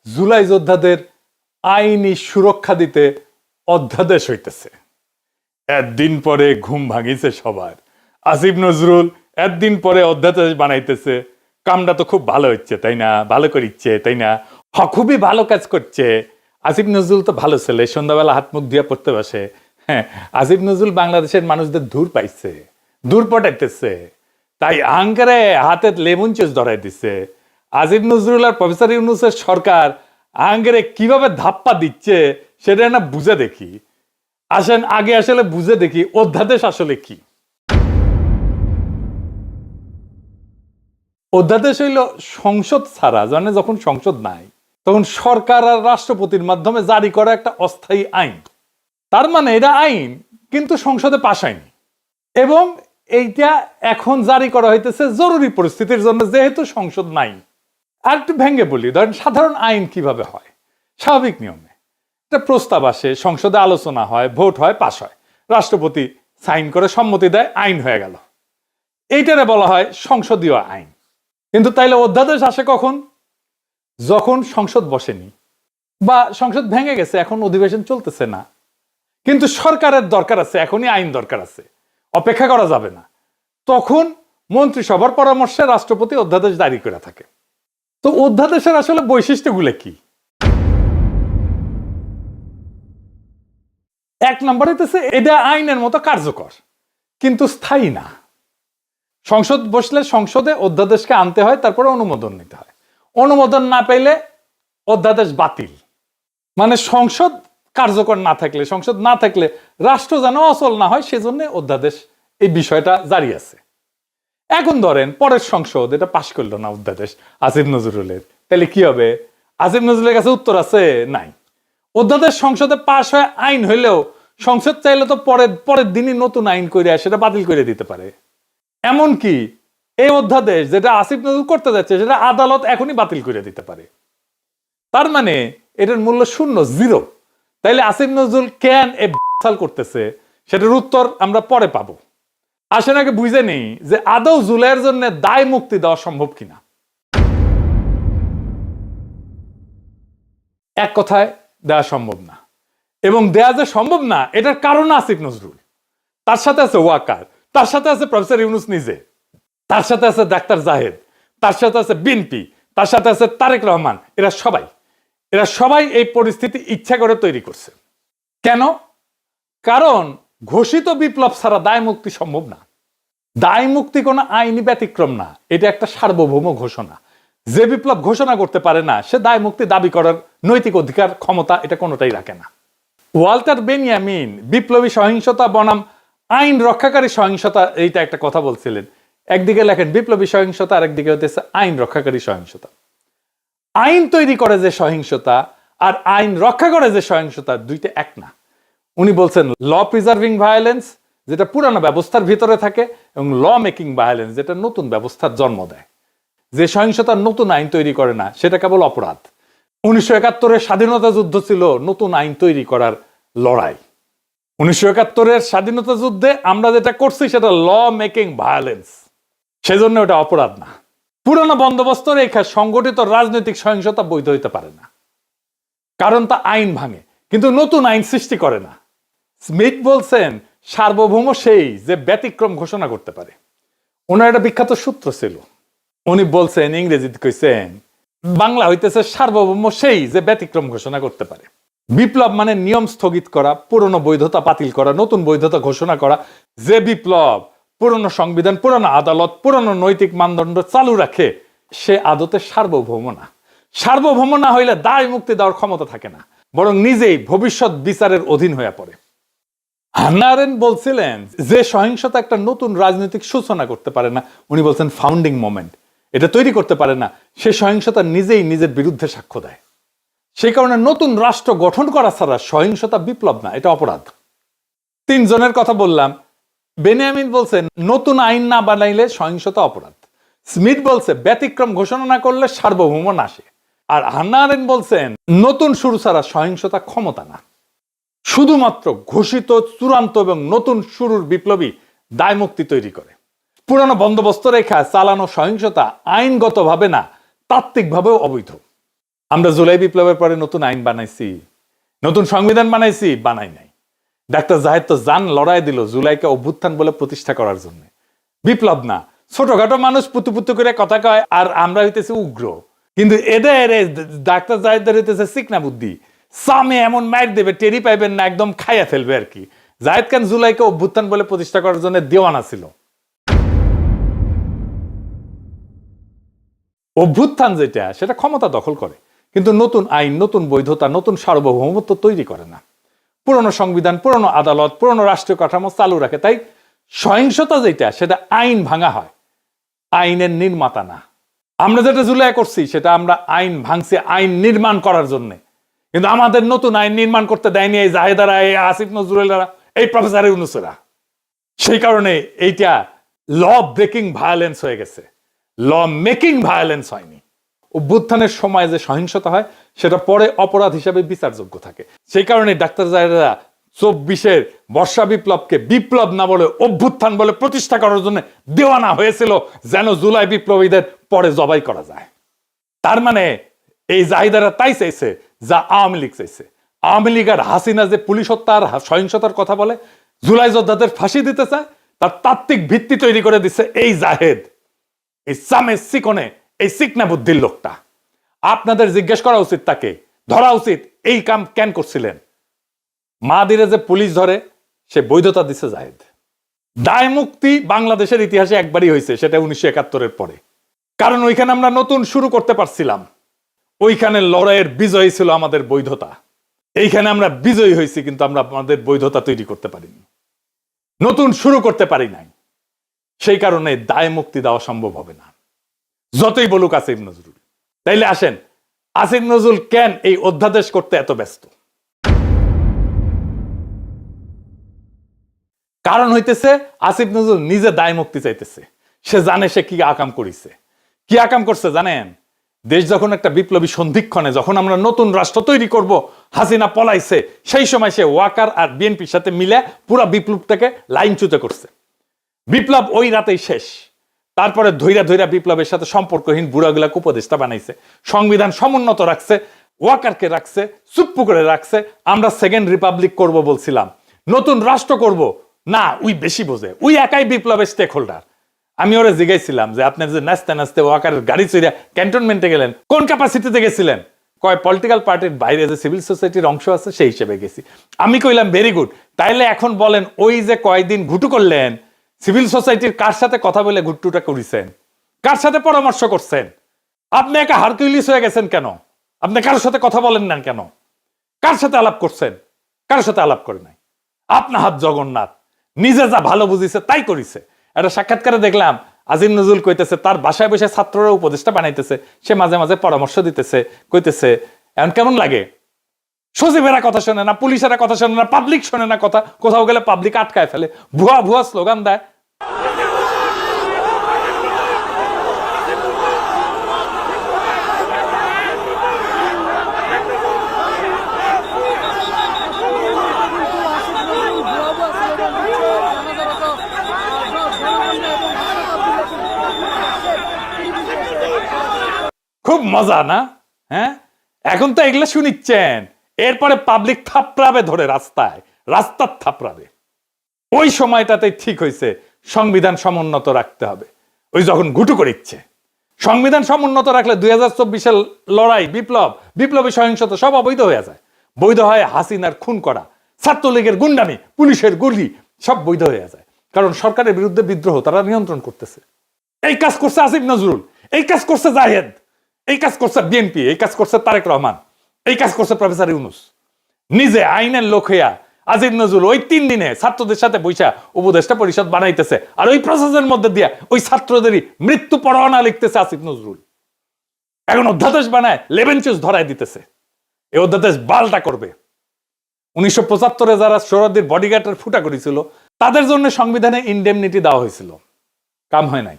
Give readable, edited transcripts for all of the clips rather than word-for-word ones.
জুলাই যোদ্ধাদের আইনি সুরক্ষা দিতে অধ্যাদেশ হইতেছে। একদিন পরে ঘুম ভাঙিছে সবার। আসিফ নজরুল একদিন পরে অধ্যাদেশ বানাইতেছে। কামটা তো খুব ভালো হচ্ছে, তাই না? ভালো করিচ্ছে, তাই না? খুবই ভালো কাজ করছে। আসিফ নজরুল তো ভালো ছেলে, সন্ধ্যাবেলা হাত মুখ দিয়ে পড়তে বসে। হ্যাঁ, আসিফ নজরুল বাংলাদেশের মানুষদের দূর পাইছে, দূর পটাইতেছে, তাই আঙ্কারে হাতে লেমন চুস ধরাই দিচ্ছে। আসিফ নজরুল আর প্রফেসর ইউনূসের সরকার আঙ্কারে কিভাবে ধাপ্পা দিচ্ছে সেটা না বুঝে দেখি। আসেন আগে আসলে বুঝে দেখি অধ্যাদেশ আসলে কি। অধ্যাদেশ হইল সংসদ ছাড়া, জানে যখন সংসদ নাই তখন সরকার আর রাষ্ট্রপতির মাধ্যমে জারি করা একটা অস্থায়ী আইন। তার মানে এটা আইন কিন্তু সংসদে পাস হয়নি, এবং এইটা এখন জারি করা হইতেছে জরুরি পরিস্থিতির জন্য, যেহেতু সংসদ নাই। আর একটু ভেঙে বলি, ধরেন সাধারণ আইন কিভাবে হয়। স্বাভাবিক নিয়মে একটা প্রস্তাব আসে, সংসদে আলোচনা হয়, ভোট হয়, পাস হয়, রাষ্ট্রপতি সাইন করে সম্মতি দেয়, আইন হয়ে গেল। এইটারে বলা হয় সংসদীয় আইন। কিন্তু তাইলে অধ্যাদেশ আসে কখন? যখন সংসদ বসেনি বা সংসদ ভেঙে গেছে, এখন অধিবেশন চলতেছে না, কিন্তু সরকারের দরকার আছে, এখনই আইন দরকার আছে, অপেক্ষা করা যাবে না। তখন মন্ত্রিসভার পরামর্শে রাষ্ট্রপতি অধ্যাদেশ জারি করে থাকে। তো অধ্যাদেশের আসলে বৈশিষ্ট্যগুলো কি? এক নম্বর হইতেছে এটা আইনের মতো কার্যকর কিন্তু স্থায়ী না। সংসদ বসলে সংসদে অধ্যাদেশকে আনতে হয়, তারপরে অনুমোদন নিতে হয়। অনুমোদন না পেলে অধ্যাদেশ বাতিল। মানে সংসদ কার্যকর না থাকলে, সংসদ না থাকলে রাষ্ট্র যেন অচল না হয়, সেজন্য অধ্যাদেশ এই বিষয়টা জারি আছে। এখন ধরেন পরের সংসদ এটা পাশ করলো না অধ্যাদেশ আসিফ নজরুলের, তাহলে কি হবে? আসিফ নজরুলের কাছে উত্তর আছে? নাই। অধ্যাদেশ সংসদে পাশ হয়ে আইন হইলেও সংসদ চাইলে তো পরের দিনই নতুন আইন করে সেটা বাতিল করে দিতে পারে। এমনকি এই অধ্যাদেশ যেটা আসিফ নজরুল করতে যাচ্ছে সেটা আদালত এখনই বাতিল করে দিতে পারে। তার মানে এটার মূল্য শূন্য, জিরো। তাইলে আসিফ নজরুল কেন এ করতেছে সেটার উত্তর আমরা পরে পাবো। আসেন আগে বুঝে নেই যে আদৌ জুলাইয়ের জন্য দায় মুক্তি দেওয়া সম্ভব কিনা। এক কথায় দেওয়া সম্ভব না, এবং দেয়া যে সম্ভব না এটার কারণ আসিফ নজরুল, তার সাথে আছে ওয়াকার, তার সাথে আছে প্রফেসর ইউনূস নিজে, তার সাথে আছে ডাক্তার জাহেদ, তার সাথে আছে বিএনপি, তার সাথে আছে তারেক রহমান। এরা সবাই এই পরিস্থিতি ইচ্ছা করে তৈরি করছে। কেন? কারণ ঘোষিত বিপ্লব ছাড়া দায় মুক্তি সম্ভব না। দায় মুক্তি কোনো আইনি ব্যতিক্রম না, এটা একটা সার্বভৌম ঘোষণা। যে বিপ্লব ঘোষণা করতে পারে না সে দায় মুক্তি দাবি করার নৈতিক অধিকার, ক্ষমতা এটা কোনোটাই রাখে না। ওয়াল্টার বেনিয়ামিন বিপ্লবী সহিংসতা বনাম আইন রক্ষাকারী সহিংসতা, এইটা একটা কথা বলছিলেন। একদিকে লেখেন বিপ্লবী সহিংসতা, আর একদিকে হতেছে আইন রক্ষাকারী সহিংসতা। আইন তৈরি করে যে সহিংসতা আর আইন রক্ষা করে যে সহিংসতা, দুইটা এক না। উনি বলছেন ল প্রিজার্ভিং ভায়োলেন্স, যেটা পুরানো ব্যবস্থার ভিতরে থাকে, এবং ল মেকিং ভায়োলেন্স, যেটা নতুন ব্যবস্থার জন্ম দেয়। যে সহিংসতা নতুন আইন তৈরি করে না সেটা কেবল অপরাধ। 1971-এর স্বাধীনতা যুদ্ধ ছিল নতুন আইন তৈরি করার লড়াই। 1971-এর স্বাধীনতা যুদ্ধে আমরা যেটা করছি সেটা ল মেকিং ভায়োলেন্স, সেজন্য ওটা অপরাধ না। পুরানো বন্দোবস্ত রেখা সংগঠিত রাজনৈতিক সহিংসতা বৈধ হইতে পারে না, কারণ তা আইন ভাঙে কিন্তু নতুন আইন সৃষ্টি করে না। স্মিথ বলছেন সার্বভৌম সেই যে ব্যতিক্রম ঘোষণা করতে পারে। ওনার একটা বিখ্যাত সূত্র ছিল, উনি বলছেন, ইংরেজিতে কইছেন, বাংলা হইতেছে সার্বভৌম সেই যে ব্যতিক্রম ঘোষণা করতে পারে। বিপ্লব মানে নিয়ম স্থগিত করা, পুরনো বৈধতা বাতিল করা, নতুন বৈধতা ঘোষণা করা। যে বিপ্লব পুরনো সংবিধান, পুরনো আদালত, পুরনো নৈতিক মানদণ্ড চালু রাখে সে আদতে সার্বভৌম না। সার্বভৌম না হইলে দায় মুক্তি দেওয়ার ক্ষমতা থাকে না, বরং নিজেই ভবিষ্যৎ বিচারের অধীন হয়ে পড়ে। হান্না আরেন্ট বলছিলেন যে সহিংসতা একটা নতুন রাজনৈতিক সূচনা করতে পারে না, উনি বলছেন ফাউন্ডিং মোমেন্ট, এটা তৈরি করতে পারে না, সে সহিংসতা নিজেই নিজের বিরুদ্ধে সাক্ষ্য দেয়। সেই কারণে নতুন রাষ্ট্র গঠন করা ছাড়া সহিংসতা বিপ্লব না, এটা অপরাধ। তিনজনের কথা বললাম। বেনিয়ামিন বলছেন নতুন আইন না বানাইলে সহিংসতা অপরাধ। স্মিথ বলছে ব্যতিক্রম ঘোষণা না করলে সার্বভৌম নাশে। আর হান্না আরেন্ট বলছেন নতুন শুরু ছাড়া সহিংসতা ক্ষমতা না। শুধুমাত্র ঘোষিত চূড়ান্ত এবং নতুন শুরুর বিপ্লবী দায় মুক্তি তৈরি করে। পুরানো বন্দোবস্ত রেখা চালানো সহিংসতা আইনগতভাবে না, তাত্ত্বিকভাবেও অবৈধ। আমরা জুলাই বিপ্লবের পরে নতুন আইন বানাইছি, নতুন সংবিধান বানাইছি? বানাই নাই। ডাক্তার জাহেদ তো জান লড়াই দিল জুলাইকে অভ্যুত্থান বলে প্রতিষ্ঠা করার জন্য। বিপ্লব না, ছোটখাটো মানুষ পুতু পুতু করে কথা কয়, আর আমরা হইতেছি উগ্র। কিন্তু এদের ডাক্তার জাহেদের হইতেছে সিকনা বুদ্ধি, সামে এমন মাইর দেবে টেরি পাইবেন না, একদম খাইয়া ফেলবে আর কি। জাহেদ খান জুলাইকে অভ্যুত্থান বলে প্রতিষ্ঠা করার জন্য দেওয়ানা ছিল। অভ্যুত্থান যেটা, সেটা ক্ষমতা দখল করে, কিন্তু নতুন আইন, নতুন বৈধতা, নতুন সার্বভৌমত্ব তৈরি করে না। পুরনো সংবিধান, পুরনো আদালত, পুরনো রাষ্ট্রীয় কাঠামো চালু রাখে। তাই সহিংসতা যেটা, সেটা আইন ভাঙা হয়, আইনের নির্মাতা না। আমরা যেটা জুলাই করছি সেটা আমরা আইন ভাঙছি আইন নির্মাণ করার জন্য। কিন্তু আমাদের নতুন আইন নির্মাণ করতে দেয়নি এই জাহেদারা, এই আসিফ নজরুলেরা, এই প্রফেসর ইউনূসেরা। সেই কারণে এইটা ল ব্রেকিং ভায়োলেন্স হয়ে গেছে, ল মেকিং ভায়োলেন্স হয়নি। অভ্যুত্থানের সময় যে সহিংসতা হয় সেটা পরে অপরাধ হিসাবে বিচারযোগ্য থাকে। সেই কারণে ডাক্তার জাহেদরা 24-এর বর্ষা বিপ্লবকে বিপ্লব না বলে অভ্যুত্থান বলে প্রতিষ্ঠা করার জন্য দেওয়ানা হয়েছিল, যেন জুলাই বিপ্লবীদের পরে জবাই করা যায়। তার মানে এই জাহিদারা তাই চাইছে যা আওয়ামী লীগ চাইছে। আওয়ামী লীগ আর হাসিনা যে পুলিশ হত্যা আর সহিংসতার কথা বলে, জুলাই যোদ্ধাদের ফাঁসি দিতে চায়, তার তাত্ত্বিক ভিত্তি তৈরি করে দিচ্ছে এই জাহেদ, এই সামে সিকনে, এই সিকনা বুদ্ধির লোকটা। আপনাদের জিজ্ঞেস করা উচিত, তাকে ধরা উচিত। এই কাম কেন করছিলেন? মাদিরে যে পুলিশ ধরে, সে বৈধতা দিছে জাহেদ। দায় মুক্তি বাংলাদেশের ইতিহাসে একবারই হয়েছে, সেটা 1971-এর পরে। কারণ ওইখানে আমরা নতুন শুরু করতে পারছিলাম, ওইখানে লড়াইয়ের বিজয় ছিল আমাদের বৈধতা। এইখানে আমরা বিজয়ী হয়েছি, কিন্তু আমরা আমাদের বৈধতা তৈরি করতে পারিনি, নতুন শুরু করতে পারি নাই। সেই কারণে দায় মুক্তি দেওয়া সম্ভব হবে না, যতই বলুক আসিফ নজরুল। তাইলে আসেন, আসিফ নজরুল কেন এই অধ্যাদেশ করতে এত ব্যস্ত? কারণ হইতেছে আসিফ নজরুল নিজে দায় মুক্তি চাইতেছে। সে জানে সে কি আকাম করিছে। কি আকাম করছে জানেন? দেশ যখন একটা বিপ্লবী সন্ধিক্ষণে, যখন আমরা নতুন রাষ্ট্র তৈরি করব, হাসিনা পলাইছে, সেই সময় সে ওয়াকার আর বিএনপির সাথে মিলে পুরা বিপ্লবটাকে লাইনচ্যুত করছে। বিপ্লব ওই রাতেই শেষ। তারপরে ধৈরা ধৈরা বিপ্লবের সাথে সম্পর্কহীন বুড়াগুলাকে উপদেষ্টা বানাইছে, সংবিধান সমুন্নত রাখছে, ওয়াকারকে রাখছে, চুপ্পু করে রাখছে। আমরা সেকেন্ড রিপাবলিক করব বলছিলাম, নতুন রাষ্ট্র করব না, উই বেশি বোঝে, উই একাই বিপ্লবের স্টেক হোল্ডার। আমি ওরা জিজ্ঞাসিলাম যে আপনি যে নাচতে নাচতে ওয়াকারের গাড়ি চড়িয়া ক্যান্টনমেন্টে গেলেন, কোন ক্যাপাসিটিতে গেছিলেন? কয় পলিটিক্যাল পার্টির বাইরে যে সিভিল সোসাইটির অংশ আছে সেই হিসেবে গেছি। আমি কইলাম ভেরি গুড। তাইলে এখন বলেন, ওই যে কয়দিন ঘুটু করলেন, সিভিল সোসাইটির কার সাথে কথা বলে ঘুট্টুটা করেছেন? কার সাথে পরামর্শ করছেন? আপনি একা হারকিউলিস হয়ে গেছেন কেন? আপনি কারোর সাথে কথা বলেন না কেন? কার সাথে আলাপ করছেন? কারোর সাথে আলাপ করে নাই। আপনার হাত জগন্নাথ, নিজে যা ভালো বুঝিছে তাই করিছে। একটা সাক্ষাৎকারে দেখলাম আজিম নজরুল কইতেছে তার বাসায় বসে ছাত্ররা উপদেষ্টা বানাইতেছে, সে মাঝে মাঝে পরামর্শ দিতেছে, কইতেছে এখন কেমন লাগে? সচিবেরা কথা শোনে না, পুলিশেরা কথা শোনে না, পাবলিক শোনে না কথা, কোথাও গেলে পাবলিক আটকায় ফেলে, ভুয়া ভুয়া স্লোগান দেয়। খুব মজা না? হ্যাঁ, এখন তো এগুলো শুনিচ্ছেন, এরপরে পাবলিক থাপড়াবে ধরে রাস্তায়, রাস্তার থাপড়াবে। ওই সময়টাতে ঠিক হয়েছে সংবিধান সমুন্নত রাখতে হবে। ওই যখন ঘুটু করিচ্ছে, সংবিধান সমুন্নত রাখলে 2024-এর লড়াই, বিপ্লব, বিপ্লবী সহিংসতা সব অবৈধ হয়ে যায়। বৈধ হয় হাসিনার খুন করা, ছাত্রলীগের গুন্ডামি, পুলিশের গুলি, সব বৈধ হয়ে যায়। কারণ সরকারের বিরুদ্ধে বিদ্রোহ তারা নিয়ন্ত্রণ করতেছে। এই কাজ করছে আসিফ নজরুল, এই কাজ করছে জাহেদ, এই কাজ করছে বিএনপি, এই কাজ করছে তারেক রহমান, এই কাজ করছে প্রফেসর ইউনূস। নিজে আইনের লোক হইয়া আসিফ নজরুল ওই 3 দিনে ছাত্রদের সাথে বৈশা উপদেষ্টা পরিষদ বানাইতেছে, আর ওই প্রসেসের মধ্যে দিয়ে ওই ছাত্রদেরই মৃত্যু পরোয়ানা লিখতেছে আসিফ নজরুল। এখন অধ্যাদেশ বানায় লেবেন চুজ ধরায় দিতেছে। এই অধ্যাদেশ বালটা করবে। 1975-এ যারা সোহরাওয়ার্দীর বডিগার্ডের ফুটা করেছিল, তাদের জন্য সংবিধানে ইনডেমনিটি দেওয়া হয়েছিল, কাম হয় নাই।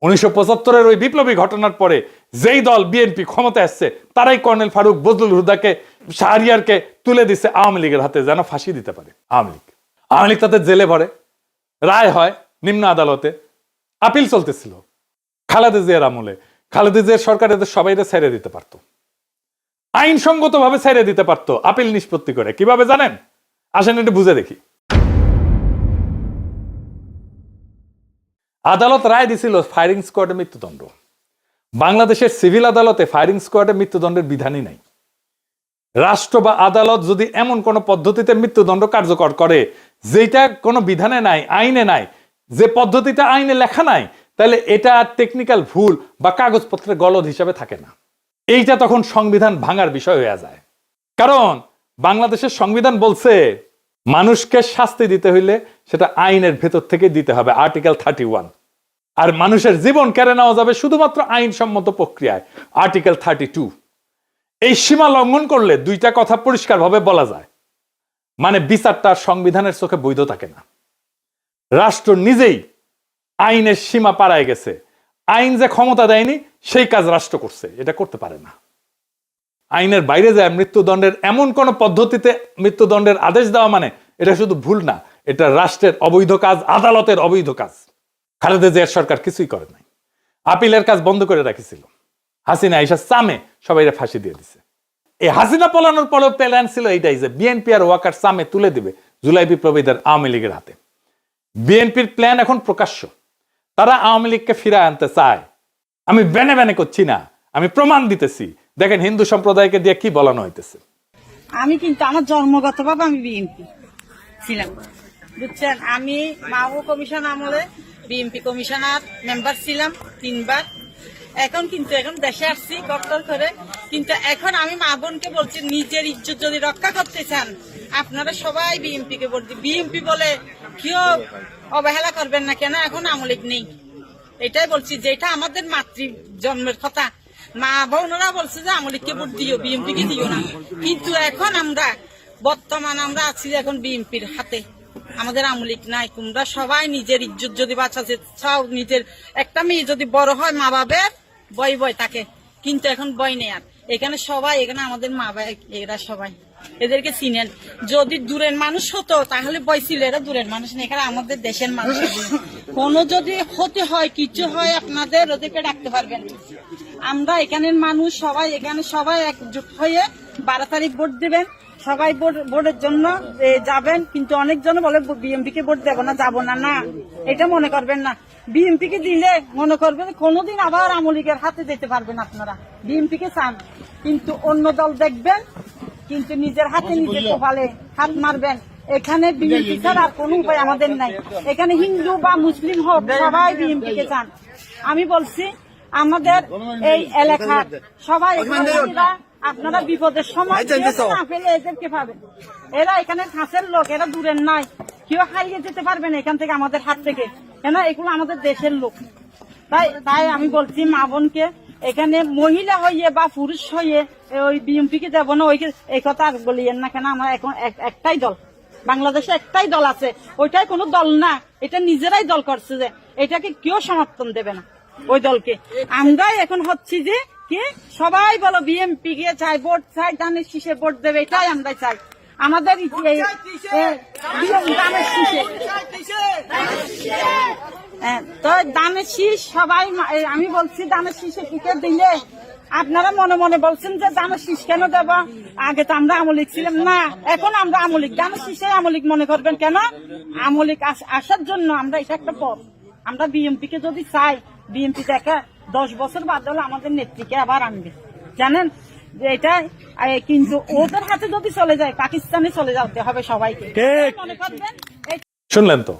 1975-এর ওই বিপ্লবী ঘটনার পরে যেই দল বিএনপি ক্ষমতা আসছে, তারাই কর্নেল ফারুক, বজলুল হুদাকে, শাহরিয়ারকে তুলে দিচ্ছে আওয়ামী লীগের হাতে, যেন ফাঁসি দিতে পারে আওয়ামী লীগ। তাদের জেলে ভরে, রায় হয় নিম্ন আদালতে, আপিল চলতেছিল। খালেদা জিয়ার আমলে, খালেদা জিয়ার সরকার এদের সবাইকে ছেড়ে দিতে পারতো, আইনসঙ্গতভাবে ছেড়ে দিতে পারতো আপিল নিষ্পত্তি করে। কিভাবে জানেন? আসেন একটু বুঝে দেখি। আদালত রায় দিছিল ফায়ারিং স্কোয়াডে মৃত্যুদণ্ড। বাংলাদেশের সিভিল আদালতে ফায়ারিং স্কোয়াডে মৃত্যুদণ্ডের বিধানই নাই। রাষ্ট্র বা আদালত যদি এমন কোন পদ্ধতিতে মৃত্যুদণ্ড কার্যকর করে যেটা কোনো বিধানে নাই, আইনে নাই, যে পদ্ধতিটা আইনে লেখা নাই, তাহলে এটা টেকনিক্যাল ভুল বা কাগজপত্রের গলদ হিসাবে থাকে না। এইটা তখন সংবিধান ভাঙার বিষয় হয়ে যায়। কারণ বাংলাদেশের সংবিধান বলছে মানুষকে শাস্তি দিতে হইলে সেটা আইনের ভেতর থেকে দিতে হবে, আর্টিকেল 31। আর মানুষের জীবন কেড়ে নেওয়া যাবে শুধুমাত্র আইনসম্মত প্রক্রিয়ায়, আর্টিকেল 32। এই সীমা লঙ্ঘন করলে দুইটা কথা পরিষ্কারভাবে বলা যায়, মানে বিচারটা সংবিধানের চোখে বৈধ থাকে না। রাষ্ট্র নিজেই আইনের সীমা পাড়ায় গেছে। আইন যে ক্ষমতা দেয়নি সেই কাজ রাষ্ট্র করছে, এটা করতে পারে না। আইনের বাইরে যায় মৃত্যুদণ্ডের এমন কোন পদ্ধতিতে মৃত্যুদণ্ডের আদেশ দেওয়া মানে এটা শুধু ভুল না, এটা রাষ্ট্রের অবৈধ কাজ, আদালতের অবৈধ কাজ। খালেদা জিয়ার সরকার কিছুই করে নাই, আপিলের কাজ বন্ধ করে রাখিছিল। হাসিনা আইসা সামে সবাইরে ফাঁসি দিয়ে দিছে। এই হাসিনা পলানোর পরেও প্ল্যান ছিল এইটাই যে বিএনপি আর ওয়াকার সামে তুলে দিবে জুলাই বিপ্লবীদের আওয়ামী লীগের হাতে। বিএনপির প্ল্যান এখন প্রকাশ্য, তারা আওয়ামী লীগকে ফিরে আনতে চায়। আমি ব্যানে ব্যানে করছি না, আমি প্রমাণ দিতেছি। দেখেন হিন্দু সম্প্রদায়কে দিয়ে কি বলানো হইতেছে। আমি কিন্তু আমার জন্মগতভাবে আমি বিএনপি ছিলাম, বুঝছেন। আমি মাহবুব কমিশন আমলে বিএনপি কমিশনার মেম্বার ছিলাম 3 বার। এখন দেশে আসছি গঠন করে, কিন্তু এখন আমি মা বোনকে বলছি নিজের ইজ্জত যদি রক্ষা করতে চান আপনারা সবাই বিএনপি কে ভোট দিন। বিএনপি বলে কেউ অবহেলা করবেন না, কেন এখন আওয়ামী লীগ নেই। এটাই বলছি, যেটা আমাদের মাতৃ জন্মের কথা। মা বোনরা বলছে যে আওয়ামী লীগকে ভোট দিও, বিএনপি কে দিও না। কিন্তু এখন বর্তমান আমরা আছি এখন বিএনপির হাতে, আমাদের আওয়ামী লীগ নাই। তোমরা সবাই নিজের ইজ্জত যদি বাঁচাতে চাও, নিজের একটা মেয়ে যদি বড় হয় মা বাবার বয় থাকে, কিন্তু এখন বয় নেই। আর এখানে আমাদের মা বাবা এরা সবাই, এদেরকে চিনেন। যদি দূরের মানুষ হতো তাহলে বয় ছিল, এরা দূরের মানুষ নেই, এখানে আমাদের দেশের মানুষ। কোনো যদি হতে হয় কিছু হয় আপনাদের ওদেরকে ডাকতে পারবেন। আমরা এখানের মানুষ সবাই একজোট হয়ে 12 তারিখ ভোট দিবেন। সবাই ভোটের জন্য যাবেন, কিন্তু অনেকজন বলে বিএনপি কে ভোট দেবো না, যাবো না। না, এটা মনে করবেন না। বিএনপি কে দিলে মনে করবেন কোনোদিন আবার আওয়ামী লীগের হাতে যেতে পারবেন আপনারা। বিএনপি কে চান কিন্তু অন্য দল দেখবেন, কিন্তু নিজের হাতে নিজের কপালে হাত মারবেন। এখানে বিএনপি ছাড়া আর কোনো উপায় আমাদের নাই। এখানে হিন্দু বা মুসলিম হোক সবাই বিএনপি কে চান। আমি বলছি আমাদের এই এলাকার সবাই আপনারা বিপদের সময় না পেলে এদেরকে পাবেন। এরা এখানে কাছের লোক, এরা দূরের নাই। কেউ হারিয়ে যেতে পারবেন এখান থেকে, আমাদের হাত থেকে, কেন এগুলো আমাদের দেশের লোক। তাই আমি বলছি মা বোনকে, এখানে মহিলা হইয়ে বা পুরুষ হইয়ে ওই বিএনপি কে দেবো না এই কথা আর বলিয়েন না। কেন আমরা এখন একটাই দল, বাংলাদেশে একটাই দল আছে, ওইটাই কোনো দল না, এটা নিজেরাই দল করছে। যে এটাকে কেউ সমর্থন দেবে না ওই দলকে। আমরাই এখন হচ্ছি যে কি সবাই বলো বিএনপি কে চাই, ভোট চাই, ধানের শীষে ভোট দেবে, এটাই আমরা চাই। আমাদের তো ধানের শীষ সবাই, আমি বলছি ধানের শীষে টিকিট দিলে আপনারা মনে মনে বলছেন যে ধানের শীষ কেন দেব, আগে তো আমরা আওয়ামী লীগ ছিলাম না, এখন আমরা আওয়ামী লীগ। ধানের শীষে আওয়ামী লীগ মনে করবেন কেন? আওয়ামী লীগ আসার জন্য আমরা এটা একটা পথ। আমরা বিএনপি কে যদি চাই, বিএনপি দেখা 10 বছর বাদ হলে আমাদের নেত্রীকে আবার আনবে, জানেন এটা। কিন্তু ওদের হাতে যদি চলে যায়, পাকিস্তানে চলে যেতে হবে সবাইকে, মনে করবেন। শুনলেন তো,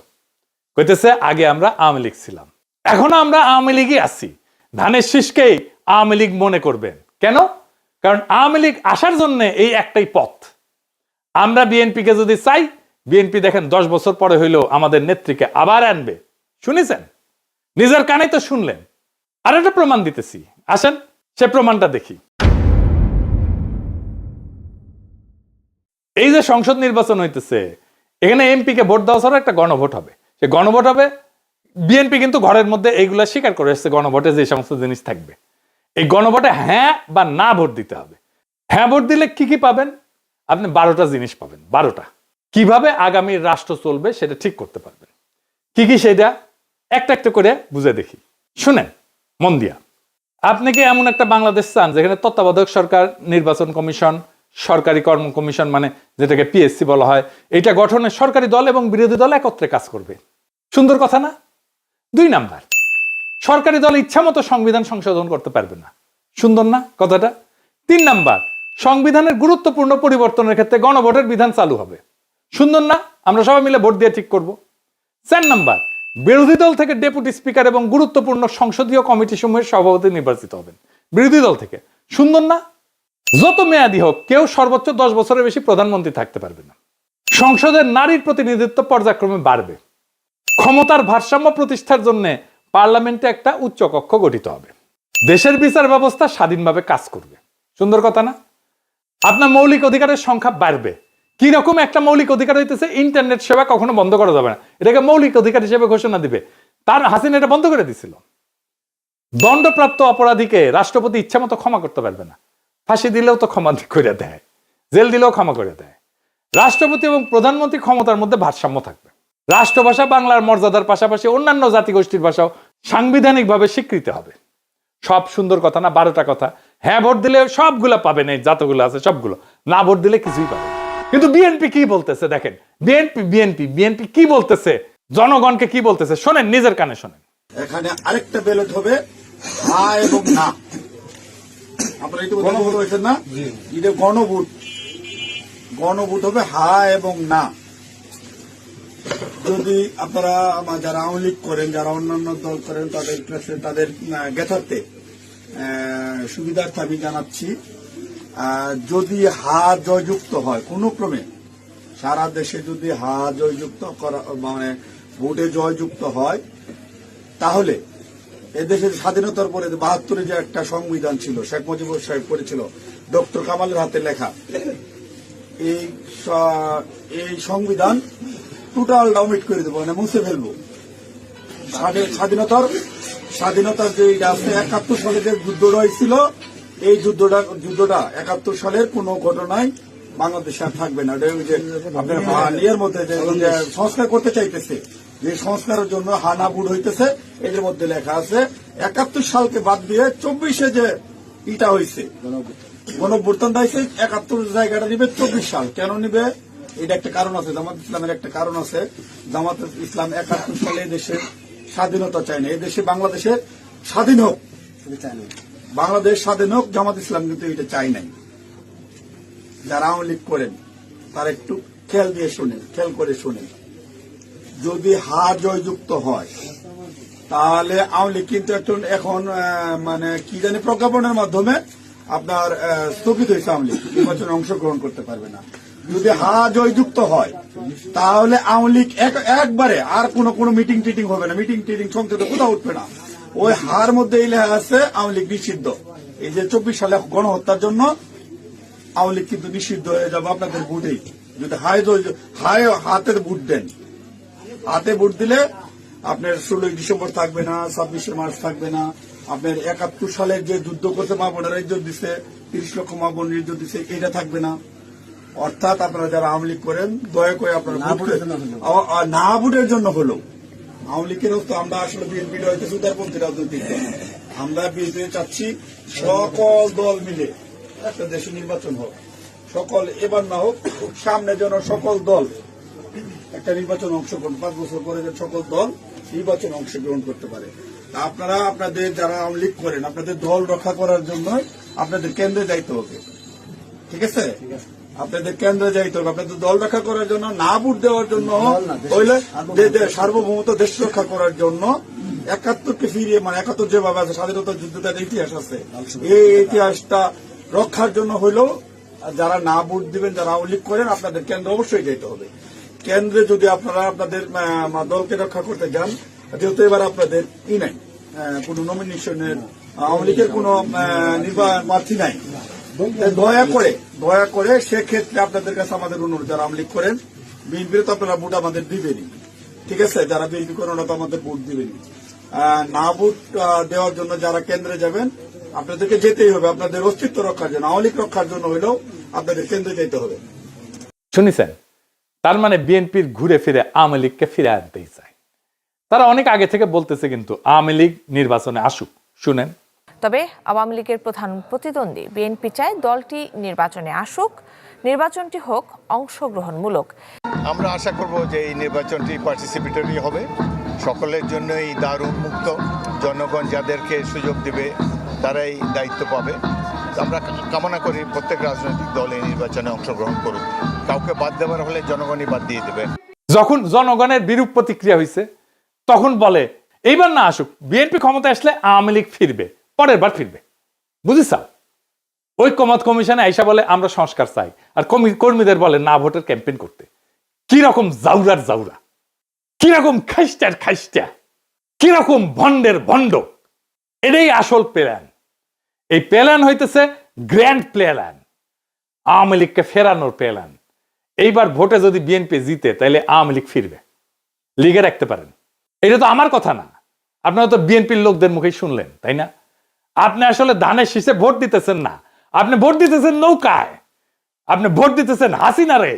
কইতেছে আগে আমরা আওয়ামী লীগ ছিলাম, এখনো আমরা আওয়ামী লীগই আছি। ধানের শীষকেই আওয়ামী লীগ মনে করবেন কেন? কারণ আওয়ামী লীগ আসার জন্য এই একটাই পথ। আমরা বিএনপি কে যদি চাই, বিএনপি দেখেন 10 বছর পরে হইলেও আমাদের নেত্রীকে আবার আনবে। শুনেছেন, নিজের কানে তো শুনলেন। আর একটা প্রমাণ দিতেছি, আসেন সে প্রমাণটা দেখি। এই যে সংসদ নির্বাচন হইতেছে, এখানে এমপি কে ভোট দেওয়া ছাড়া একটা গণভোট হবে। সে গণভোট হবে, বিএনপি কিন্তু ঘরের মধ্যে এইগুলা স্বীকার করে এসেছে, গণভোটে যে সমস্ত জিনিস থাকবে। এই গণভোটে হ্যাঁ বা না ভোট দিতে হবে। হ্যাঁ ভোট দিলে কি কি পাবেন? আপনি 12টা জিনিস পাবেন। 12টা কিভাবে আগামী রাষ্ট্র চলবে সেটা ঠিক করতে পারবেন। কি কি সেটা একটা একটা করে বুঝে দেখি, শুনেন মন দিয়া। আপনি কি এমন একটা বাংলাদেশ চান যেখানে তত্ত্বাবধায়ক সরকার, নির্বাচন কমিশন, সরকারি কর্ম কমিশন মানে যেটাকে পিএসসি বলা হয়, এটা গঠনে সরকারি দল এবং বিরোধী দল একত্রে কাজ করবে? সুন্দর কথা না? 2 নাম্বার, সরকারি দল ইচ্ছামতো সংবিধান সংশোধন করতে পারবে না। সুন্দর না কথাটা? 3 নাম্বার, সংবিধানের গুরুত্বপূর্ণ পরিবর্তনের ক্ষেত্রে গণভোটের বিধান চালু হবে। সুন্দর না? আমরা সবাই মিলে ভোট দিয়ে ঠিক করব। 4 নাম্বার, বিরোধী দল থেকে ডেপুটি স্পিকার এবং গুরুত্বপূর্ণ সংসদীয় কমিটি সমূহের সভাপতি নির্বাচিত হবেন বিরোধী দল থেকে। সুন্দর না? যত মেয়াদী হোক কেউ সর্বোচ্চ 10 বছরের বেশি প্রধানমন্ত্রী থাকতে পারবে না। সংসদের নারীর প্রতিনিধিত্ব পর্যায়ক্রমে বাড়বে। ক্ষমতার ভারসাম্য প্রতিষ্ঠার জন্য পার্লামেন্টে একটা উচ্চ কক্ষ গঠিত হবে। দেশের বিচার ব্যবস্থা স্বাধীনভাবে কাজ করবে। সুন্দর কথা না? আপনার মৌলিক অধিকারের সংখ্যা বাড়বে। কি রকম একটা মৌলিক অধিকার হইতেছে ইন্টারনেট সেবা কখনো বন্ধ করা যাবে না, এটাকে মৌলিক অধিকার হিসেবে ঘোষণা দিবে। তার হাসিনা এটা বন্ধ করে দিছিল। দণ্ডপ্রাপ্ত অপরাধীকে রাষ্ট্রপতি ইচ্ছামতো ক্ষমা করতে পারবে না। ফাঁসি দিলেও তো ক্ষমা করে দেয়, জেল দিলেও ক্ষমা করে দেয়। রাষ্ট্রপতি এবং প্রধানমন্ত্রী ক্ষমতার মধ্যে ভারসাম্য থাকবে। রাষ্ট্রভাষা বাংলার মর্যাদার পাশাপাশি অন্যান্য জাতিগোষ্ঠীর ভাষাও সাংবিধানিকভাবে স্বীকৃতি হবে। সব সুন্দর কথা না? 12টা কথা। হ্যাঁ ভোট দিলে সবগুলা পাবেন, এই যতগুলো আছে সবগুলো। না ভোট দিলে কিছুই পাবেন। কিন্তু বিএনপি কি বলতেছে দেখেন, বিএনপি কি বলতেছে, জনগণকে কি বলতেছে শোনেন, নিজের কানে শোনেন। এখানে আরেকটা ব্যালট হবে হা এবং না। আপনারা একটু গণভোট হয়েছেন না? এটা গণভোট হবে হা এবং না। যদি আপনারা যারা আওয়ামী লীগ করেন, যারা অন্যান্য দল করেন, তাদের জ্ঞাতার্থে সুবিধার্থে আমি জানাচ্ছি, যদি হা জয়যুক্ত হয় কোনো ক্রমে, সারা দেশে যদি হা জয়যুক্ত করা মানে ভোটে জয়যুক্ত হয়, তাহলে এদেশের স্বাধীনতার পরে 72-এ যে একটা সংবিধান ছিল, শেখ মুজিবুর সাহেব করেছিল, ডক্টর কামালের হাতে লেখা, এই সংবিধান টোটাল অমিট করে দেবো, মানে মুছে ফেলবো। স্বাধীনতার যে 71 সালে যে যুদ্ধটা হয়েছিল, এই যুদ্ধটা 71 সালের কোন ঘটনায় বাংলাদেশে আর থাকবে না। আপনার ইয়ের মধ্যে যে সংস্কার করতে চাইতেছে, যে সংস্কারের জন্য হানা বুট হইতেছে, এদের মধ্যে লেখা আছে 71 সালকে বাদ দিয়ে 24-এ যে ইটা হয়েছে, গণঅভ্যুত্থানটা হয়েছে, 71 জায়গাটা নিবে 24 সাল। কেন নিবে? এটা একটা কারণ আছে, জামাত ইসলামের একটা কারণ আছে। জামাত ইসলাম 71 সালে দেশের স্বাধীনতা চায় না, এই দেশে বাংলাদেশের স্বাধীন হোক, বাংলাদেশ স্বাধীন হোক, জামাত ইসলাম কিন্তু এটা চাই নাই। যারা আওয়ামী লীগ করেন তারা একটু খেয়াল করে শোনেন। যদি হা জয়যুক্ত হয় তাহলে আওয়ামী লীগ কিন্তু এখন মানে কি জানি প্রজ্ঞাপনের মাধ্যমে আপনার স্থগিত হয়েছে, আওয়ামী লীগ নির্বাচনে অংশগ্রহণ করতে পারবে না। যদি হা জয়যুক্ত হয় তাহলে আওয়ামী লীগ একবারে আর কোনো মিটিং টিটিং হবে না, মিটিং টিটিং সংসদে কোথাও উঠবে না। ওই হার মধ্যে এই লেখা আছে আওয়ামী লীগ নিষিদ্ধ। এই যে 24 সালে গণহত্যার জন্য আওয়ামী লীগ কিন্তু নিষিদ্ধ হয়ে যাবে আপনাদের ভোটেই। যদি হাতের ভোট দেন, হাতে ভোট দিলে আপনার 16 ডিসেম্বর থাকবে না, 26 মার্চ থাকবে না। আপনার 71 সালের যে যুদ্ধ করতে মা বোনেরা ইজ্জত দিচ্ছে, 30 লক্ষ মা বোন ইজ্জত দিচ্ছে, এটা থাকবে না। অর্থাৎ আপনারা যারা আওয়ামী লীগ করেন দয়া করে আপনারা না ভোটের জন্য হলো আওয়ামী লীগের তো আমরা আসলে বিএনপি হইতেছে উদারপন্থী রাজনৈতিক দল। আমরা বিএনপি চাচ্ছি সকল দল মিলে একটা দেশে নির্বাচন হোক, সকল এবার না হোক, সামনে যেন সকল দল একটা নির্বাচন অংশগ্রহণ, 5 বছর পরে যে সকল দল নির্বাচন অংশগ্রহণ করতে পারে। আপনারা আপনাদের যারা আওয়ামী লীগ করেন আপনাদের দল রক্ষা করার জন্য আপনাদের কেন্দ্রে যাইতে হবে, ঠিক আছে? আপনাদের কেন্দ্রে যাইতে হবে, আপনাদের দল রক্ষা করার জন্য, না ভোট দেওয়ার জন্য, হইলে সার্বভৌমত্ব দেশ রক্ষা করার জন্য 71-কে ফিরিয়ে, মানে 71 যেভাবে আছে স্বাধীনতার যুদ্ধটার ইতিহাস আছে, এই ইতিহাসটা রক্ষার জন্য হইলেও যারা না ভোট দিবেন, যারা আওয়ামী লীগ করেন, আপনাদের কেন্দ্রে অবশ্যই যেতে হবে। কেন্দ্রে যদি আপনারা আপনাদের দলকে রক্ষা করতে যান, যেহেতু এবার আপনাদের নাই কোন নমিনেশনের, আওয়ামী লীগের কোন প্রার্থী নাই, দয়া করে সেক্ষেত্রে আপনাদের কাছে আমাদের অনুরোধ, যারা আওয়ামী লীগ করেন, বিএনপির তো আপনারা ভোট আমাদের দিবেনই, ঠিক আছে? যারা বিএনপি করেন ওরা তো আমাদের ভোট দিবেনই। না ভোট দেওয়ার জন্য যারা কেন্দ্রে যাবেন আপনাদেরকে যেতেই হবে, আপনাদের অস্তিত্ব রক্ষার জন্য, আওয়ামী লীগ রক্ষার জন্য হলেও আপনাদের কেন্দ্রে যেতে হবে। শুনেছেন? তার মানে বিএনপির ঘুরে ফিরে আওয়ামী লীগকে ফিরে আনতেই চায়। তারা অনেক আগে থেকে বলতেছে কিন্তু আওয়ামী লীগ নির্বাচনে আসুক। শুনেন, তবে আওয়ামী লীগের প্রধান প্রতিদ্বন্দ্বী বিএনপি চায় দলটি নির্বাচনে আসুক, নির্বাচনটি হোক অংশগ্রহণমূলক। আমরা আশা করব যে এই নির্বাচনটি পার্টিসিপেটরি হবে, সকলের জন্যই দ্বার উন্মুক্ত, জনগণ যাদেরকে সুযোগ দেবে তারাই দায়িত্ব পাবে। আমরা কামনা করি প্রত্যেক রাজনৈতিক দল এই নির্বাচনে অংশগ্রহণ করুক, কাউকে বাদ দেওয়ার হলে জনগণই বাদ দিয়ে দেবে। যখন জনগণের বিরূপ প্রতিক্রিয়া হয়েছে তখন বলে এইবার না আসুক, বিএনপি ক্ষমতা আসলে আওয়ামী লীগ ফিরবে, পরের বার ফিরবে। বুঝিস? ঐক্যমত কমিশনে আইসা বলে আমরা সংস্কার চাই, আর কর্মীদের বলে না ভোটের ক্যাম্পেইন করতে। কিরকম জাউরার জাউরা, কিরকম খাইস্টার খাইস্টা, কিরকম ভণ্ডের ভণ্ড। এটাই আসল প্ল্যান। এই প্ল্যান হইতেছে গ্র্যান্ড প্ল্যান, আওয়ামী লীগকে ফেরানোর প্ল্যান। এইবার ভোটে যদি বিএনপি জিতে তাহলে আওয়ামী লীগ ফিরবে, লিগে রাখতে পারেন। এটা তো আমার কথা না, আপনারা তো বিএনপির লোকদের মুখেই শুনলেন, তাই না? আপনি আসলে ধানের শীষে ভোট দিতেছেন না, আপনি ভোট দিতেছেন নৌকায়, আপনি ভোট দিতেছেন হাসিনা রে,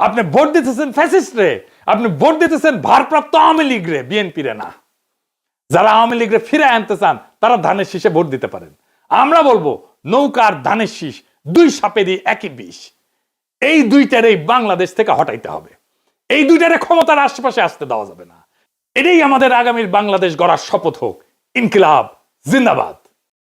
আপনি ভোট দিতেছেন ফ্যাসিস্ট রে, আপনি ভোট দিতেছেন ভারপ্রাপ্ত আওয়ামী লীগ রে, বিএনপি রে না। যারা আওয়ামী লীগ রে ফিরে আনতে চান তারা ধানের শীষে ভোট দিতে পারেন। আমরা বলবো নৌকার ধানের শীষ দুই সাপেরই একই বিষ। এই দুইটারেই বাংলাদেশ থেকে হটাইতে হবে, এই দুইটারে ক্ষমতার আশেপাশে আসতে দেওয়া যাবে না। এটাই আমাদের আগামীর বাংলাদেশ গড়ার শপথ হোক। ইনকিলাব জিন্দাবাদ।